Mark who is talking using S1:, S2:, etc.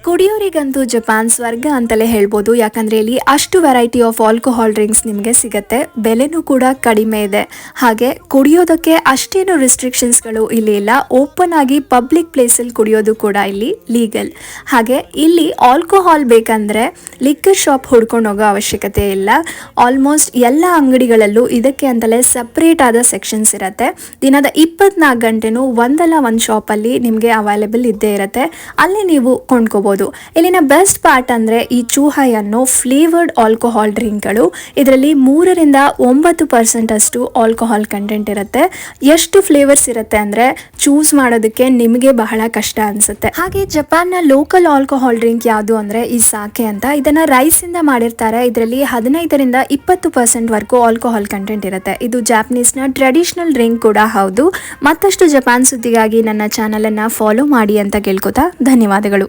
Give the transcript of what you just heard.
S1: ಕುಡಿಯೋರಿಗಂತೂ Japan ಸ್ವರ್ಗ ಅಂತಲೇ ಹೇಳ್ಬೋದು. ಯಾಕಂದರೆ ಇಲ್ಲಿ ಅಷ್ಟು ವೆರೈಟಿ ಆಫ್ ಆಲ್ಕೋಹಾಲ್ ಡ್ರಿಂಕ್ಸ್ ನಿಮಗೆ ಸಿಗುತ್ತೆ. ಬೆಲೆನೂ ಕೂಡ ಕಡಿಮೆ ಇದೆ. ಹಾಗೆ ಕುಡಿಯೋದಕ್ಕೆ ಅಷ್ಟೇನು ರಿಸ್ಟ್ರಿಕ್ಷನ್ಸ್ಗಳು ಇಲ್ಲಿ ಇಲ್ಲ. ಓಪನ್ ಆಗಿ ಪಬ್ಲಿಕ್ ಪ್ಲೇಸಲ್ಲಿ ಕುಡಿಯೋದು ಕೂಡ ಇಲ್ಲಿ ಲೀಗಲ್. ಹಾಗೆ ಇಲ್ಲಿ ಆಲ್ಕೋಹಾಲ್ ಬೇಕಂದರೆ ಲಿಕ್ಕರ್ ಶಾಪ್ ಹುಡ್ಕೊಂಡು ಹೋಗೋ ಅವಶ್ಯಕತೆ ಇಲ್ಲ. ಆಲ್ಮೋಸ್ಟ್ ಎಲ್ಲ ಅಂಗಡಿಗಳಲ್ಲೂ ಇದಕ್ಕೆ ಅಂತಲೇ ಸಪ್ರೇಟ್ ಆದ ಸೆಕ್ಷನ್ಸ್ ಇರುತ್ತೆ. ದಿನದ 24 ಗಂಟೆನೂ ಒಂದಲ್ಲ ಒಂದು ಶಾಪಲ್ಲಿ ನಿಮಗೆ ಅವೈಲೇಬಲ್ ಇದ್ದೇ ಇರುತ್ತೆ. ಅಲ್ಲಿ ನೀವು ಕೊಂಡ್ಕೋಬೋದು. ಇಲ್ಲಿನ ಬೆಸ್ಟ್ ಪಾರ್ಟ್ ಅಂದರೆ ಈ ಚೂಹಾಯ್ ಅನ್ನೋ ಫ್ಲೇವರ್ಡ್ ಆಲ್ಕೋಹಾಲ್ ಡ್ರಿಂಕ್ಗಳು. ಇದರಲ್ಲಿ 3ರಿಂದ 9% ಅಷ್ಟು ಆಲ್ಕೋಹಾಲ್ ಕಂಟೆಂಟ್ ಇರುತ್ತೆ. ಎಷ್ಟು ಫ್ಲೇವರ್ಸ್ ಇರುತ್ತೆ ಅಂದರೆ ಚೂಸ್ ಮಾಡೋದಕ್ಕೆ ನಿಮಗೆ ಬಹಳ ಕಷ್ಟ ಅನಿಸುತ್ತೆ. ಹಾಗೆ ಜಪಾನ್ನ ಲೋಕಲ್ ಆಲ್ಕೋಹಾಲ್ ಡ್ರಿಂಕ್ ಯಾವುದು ಅಂದರೆ ಈ ಸಾಕೆ ಅಂತ. ಇದನ್ನು ರೈಸಿಂದ ಮಾಡಿರ್ತಾರೆ. ಇದರಲ್ಲಿ 15ರಿಂದ 20% ವರೆಗೂ ಆಲ್ಕೋಹಾಲ್ ಕಂಟೆಂಟ್ ಇರುತ್ತೆ. ಇದು ಜಾಪನೀಸ್ನ ಟ್ರೆಡಿಷನಲ್ ಡ್ರಿಂಕ್ ಕೂಡ ಹೌದು. ಮತ್ತಷ್ಟು ಜಪಾನ್ ಸುದ್ದಿಗಾಗಿ ನನ್ನ ಚಾನಲನ್ನು ಫಾಲೋ ಮಾಡಿ ಅಂತ ಕೇಳ್ಕೊತಾ ಧನ್ಯವಾದಗಳು.